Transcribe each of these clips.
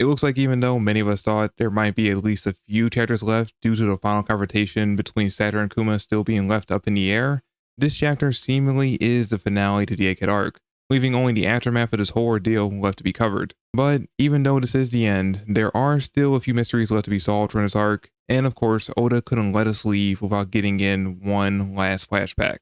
It looks like even though many of us thought there might be at least a few chapters left due to the final confrontation between Saturn and Kuma still being left up in the air, this chapter seemingly is the finale to the Egghead arc, leaving only the aftermath of this whole ordeal left to be covered. But even though this is the end, there are still a few mysteries left to be solved from this arc, and of course Oda couldn't let us leave without getting in one last flashback.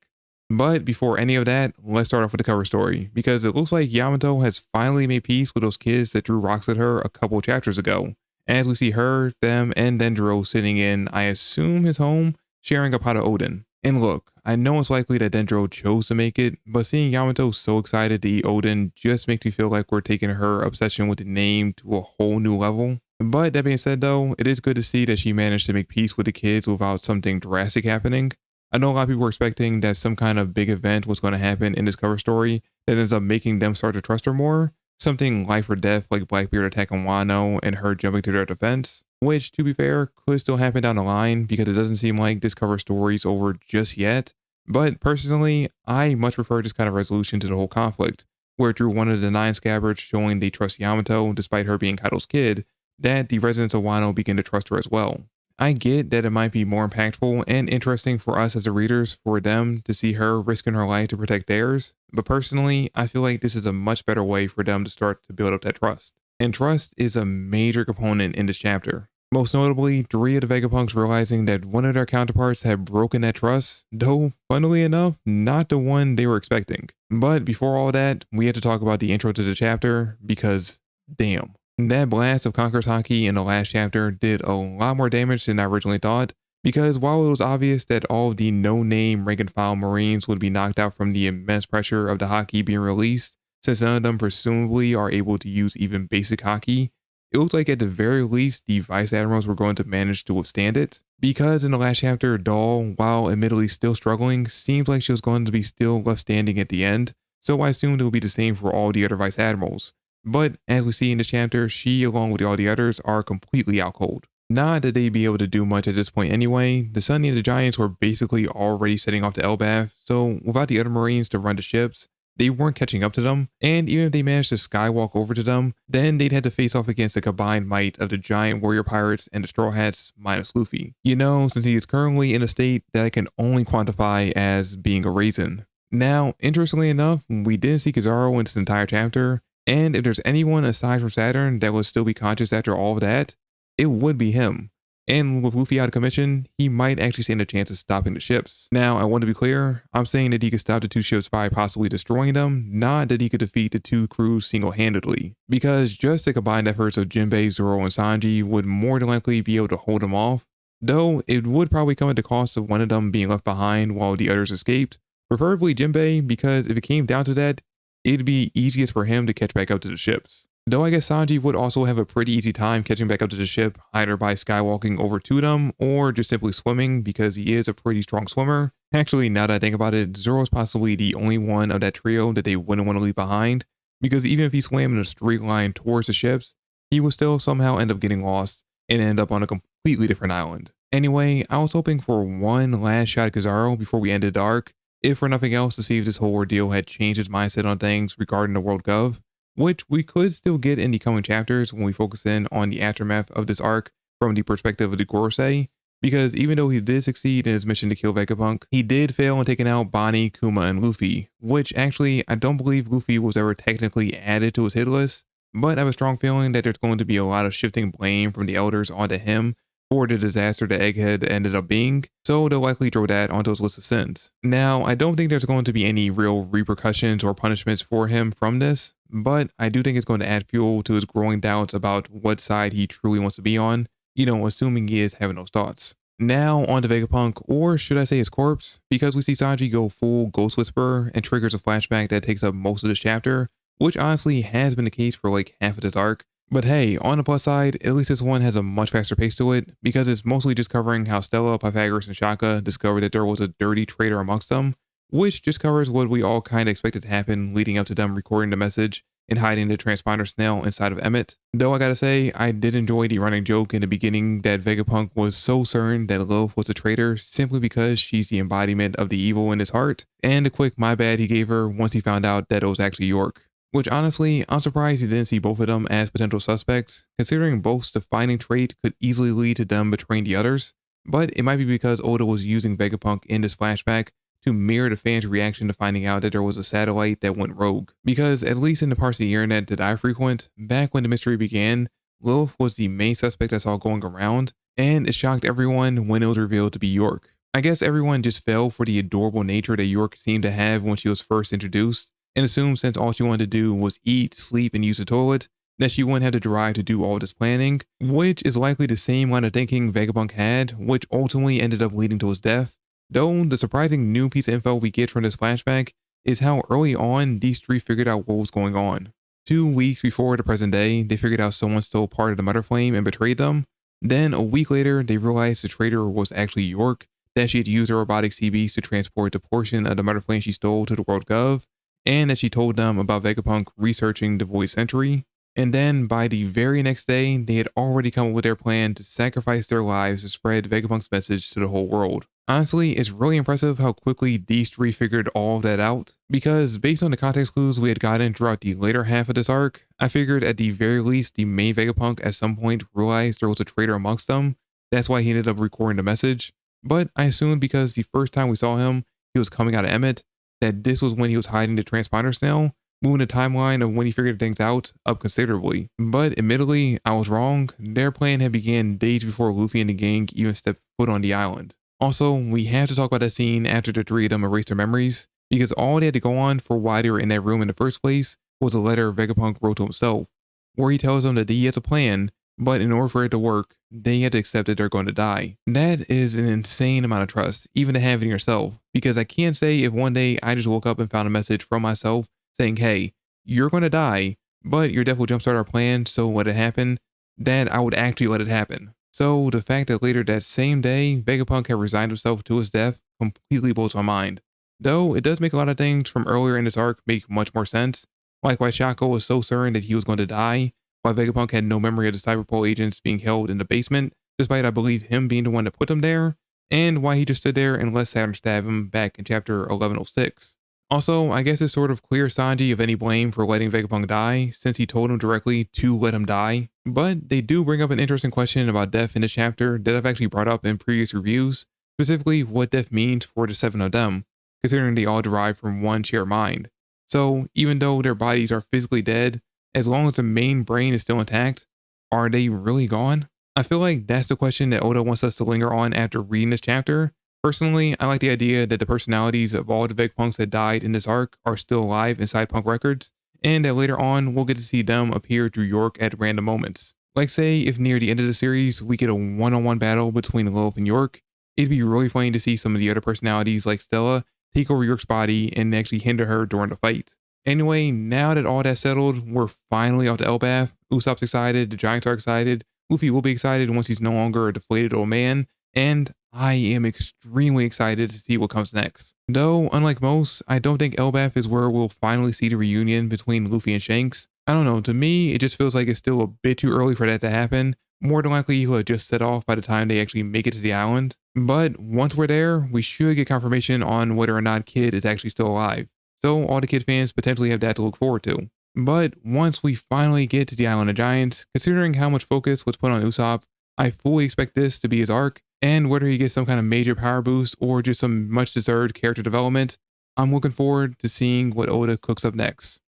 But before any of that, let's start off with the cover story, because it looks like Yamato has finally made peace with those kids that threw rocks at her a couple chapters ago, as we see her, them, and Dendro sitting in, I assume, his home, sharing a pot of Odin. And look, I know it's likely that Dendro chose to make it, but seeing Yamato so excited to eat Odin just makes me feel like we're taking her obsession with the name to a whole new level. But that being said though, it is good to see that she managed to make peace with the kids without something drastic happening. I know a lot of people were expecting that some kind of big event was going to happen in this cover story that ends up making them start to trust her more. Something life or death like Blackbeard attacking Wano and her jumping to their defense. Which, to be fair, could still happen down the line because it doesn't seem like this cover story's over just yet. But personally, I much prefer this kind of resolution to the whole conflict, where through one of the 9 scabbards showing they trust Yamato despite her being Kaido's kid, that the residents of Wano begin to trust her as well. I get that it might be more impactful and interesting for us as the readers for them to see her risking her life to protect theirs, but personally, I feel like this is a much better way for them to start to build up that trust. And trust is a major component in this chapter. Most notably, 3 of the Vegapunks realizing that one of their counterparts had broken that trust, though, funnily enough, not the one they were expecting. But before all that, we have to talk about the intro to the chapter, because damn. That blast of Conqueror's Haki in the last chapter did a lot more damage than I originally thought, because while it was obvious that all of the no-name rank-and-file Marines would be knocked out from the immense pressure of the Haki being released, since none of them presumably are able to use even basic Haki, it looked like at the very least the Vice Admirals were going to manage to withstand it, because in the last chapter, Doll, while admittedly still struggling, seems like she was going to be still left standing at the end, so I assumed it would be the same for all the other Vice Admirals. But as we see in this chapter, she along with all the others are completely out cold. Not that they'd be able to do much at this point anyway, the Sunny and the Giants were basically already setting off to Elbaf, so without the other Marines to run the ships, they weren't catching up to them, and even if they managed to skywalk over to them, then they'd have to face off against the combined might of the giant warrior pirates and the Straw Hats minus Luffy. You know, since he is currently in a state that I can only quantify as being a raisin. Now, interestingly enough, we didn't see Kizaru in this entire chapter, and if there's anyone aside from Saturn that would still be conscious after all of that, it would be him. And with Luffy out of commission, he might actually stand a chance of stopping the ships. Now, I want to be clear, I'm saying that he could stop the 2 ships by possibly destroying them, not that he could defeat the 2 crews single-handedly. Because just the combined efforts of Jinbei, Zoro, and Sanji would more than likely be able to hold them off, though it would probably come at the cost of one of them being left behind while the others escaped, preferably Jinbei, because if it came down to that, it'd be easiest for him to catch back up to the ships. Though I guess Sanji would also have a pretty easy time catching back up to the ship, either by skywalking over to them or just simply swimming because he is a pretty strong swimmer. Actually, now that I think about it, Zoro's possibly the only one of that trio that they wouldn't want to leave behind, because even if he swam in a straight line towards the ships, he would still somehow end up getting lost and end up on a completely different island. Anyway, I was hoping for one last shot at Kizaru before we ended the arc, if for nothing else to see if this whole ordeal had changed his mindset on things regarding the World Gov, which we could still get in the coming chapters when we focus in on the aftermath of this arc from the perspective of the Gorosei, because even though he did succeed in his mission to kill Vegapunk, he did fail in taking out Bonnie, Kuma, and Luffy, which actually I don't believe Luffy was ever technically added to his hit list, but I have a strong feeling that there's going to be a lot of shifting blame from the elders onto him for the disaster that Egghead ended up being, so they'll likely throw that onto his list of sins. Now, I don't think there's going to be any real repercussions or punishments for him from this, but I do think it's going to add fuel to his growing doubts about what side he truly wants to be on, you know, assuming he is having those thoughts. Now on to Vegapunk, or should I say his corpse, because we see Sanji go full Ghost Whisperer and triggers a flashback that takes up most of this chapter, which honestly has been the case for like half of this arc. But hey, on the plus side, at least this one has a much faster pace to it, because it's mostly just covering how Stella, Pythagoras, and Shaka discovered that there was a dirty traitor amongst them, which just covers what we all kind of expected to happen leading up to them recording the message and hiding the transponder snail inside of Emmett. Though I gotta say, I did enjoy the running joke in the beginning that Vegapunk was so certain that Lilith was a traitor simply because she's the embodiment of the evil in his heart, and the quick my bad he gave her once he found out that it was actually York. which honestly, I'm surprised he didn't see both of them as potential suspects, considering both's defining trait could easily lead to them betraying the others. But it might be because Oda was using Vegapunk in this flashback to mirror the fans' reaction to finding out that there was a satellite that went rogue. Because at least in the parts of the internet that I frequent, back when the mystery began, Lilith was the main suspect I saw going around, and it shocked everyone when it was revealed to be York. I guess everyone just fell for the adorable nature that York seemed to have when she was first introduced, and assumed since all she wanted to do was eat, sleep, and use the toilet, that she wouldn't have the drive to do all this planning, which is likely the same line of thinking Vegapunk had, which ultimately ended up leading to his death. Though the surprising new piece of info we get from this flashback is how early on these three figured out what was going on. 2 weeks before the present day, they figured out someone stole part of the Mother Flame and betrayed them. Then a week later, they realized the traitor was actually York, that she had used her robotic CBs to transport the portion of the Mother Flame she stole to the World Gov, and that she told them about Vegapunk researching the Void Century. And then by the very next day, they had already come up with their plan to sacrifice their lives to spread Vegapunk's message to the whole world. Honestly, it's really impressive how quickly these three figured all of that out, because based on the context clues we had gotten throughout the later half of this arc, I figured at the very least the main Vegapunk at some point realized there was a traitor amongst them. That's why he ended up recording the message. But I assumed because the first time we saw him, he was coming out of Emmet, that this was when he was hiding the transponder snail, moving the timeline of when he figured things out up considerably. But admittedly, I was wrong. Their plan had begun days before Luffy and the gang even stepped foot on the island. Also, we have to talk about that scene after the three of them erased their memories, because all they had to go on for why they were in that room in the first place was a letter Vegapunk wrote to himself, where he tells them that he has a plan, but in order for it to work, they had to accept that they're going to die. That is an insane amount of trust, even to have in yourself, because I can't say if one day I just woke up and found a message from myself saying, hey, you're going to die, but your death will jumpstart our plan, so let it happen, that I would actually let it happen. So the fact that later that same day, Vegapunk had resigned himself to his death completely blows my mind. Though it does make a lot of things from earlier in this arc make much more sense, like why Shako was so certain that he was going to die, why Vegapunk had no memory of the Cyberpol agents being held in the basement, despite I believe him being the one that put them there, and why he just stood there and let Saturn stab him back in chapter 1106. Also, I guess it's sort of clear Sanji of any blame for letting Vegapunk die, since he told him directly to let him die. But they do bring up an interesting question about death in this chapter that I've actually brought up in previous reviews, specifically what death means for the 7 of them, considering they all derive from one shared mind. So even though their bodies are physically dead, as long as the main brain is still intact, are they really gone? I feel like that's the question that Oda wants us to linger on after reading this chapter. Personally, I like the idea that the personalities of all the Vegapunks that died in this arc are still alive inside Punk Records, and that later on we'll get to see them appear through York at random moments. Like say if near the end of the series we get a one-on-one battle between Lilith and York, it'd be really funny to see some of the other personalities like Stella take over York's body and actually hinder her during the fight. Anyway, now that all that's settled, we're finally off to Elbaf. Usopp's excited, the Giants are excited, Luffy will be excited once he's no longer a deflated old man, and I am extremely excited to see what comes next. Though, unlike most, I don't think Elbaf is where we'll finally see the reunion between Luffy and Shanks. I don't know, to me, it just feels like it's still a bit too early for that to happen. More than likely, he'll have just set off by the time they actually make it to the island. But once we're there, we should get confirmation on whether or not Kid is actually still alive. So all the Kid fans potentially have that to look forward to. But once we finally get to the Island of Giants, considering how much focus was put on Usopp, I fully expect this to be his arc, and whether he gets some kind of major power boost or just some much deserved character development, I'm looking forward to seeing what Oda cooks up next.